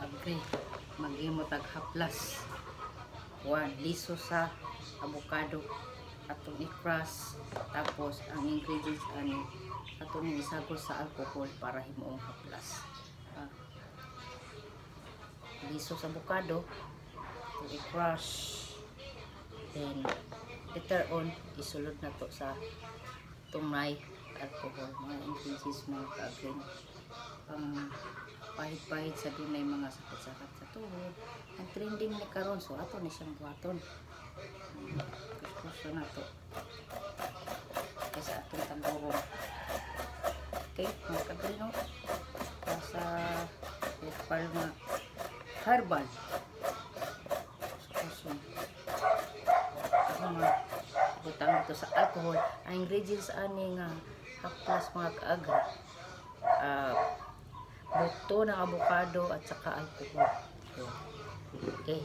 kaagri maghimo tag haplas. 1 liso sa avocado atong i-crush, tapos ang ingredients ani atong isagol sa alcohol para himuong haplas. Liso sa avocado i-crush, then later on isulod na to sa tunay alcohol. Mga ingredients mga kaagri pang pahit-pahit sa dunay mga sakit-sakit sa tuhod. Ang trending ni karon, so ato ni siyang buhaton. Kuskuso na to sa atong tamburo. Okay, mga kaagri, no? Sa lokal na herbal kuskuso. Butang ito sa alcohol. Ang ingredients ani nga haplas mga kaagri, buto ng avocado at saka alcohol. Okay.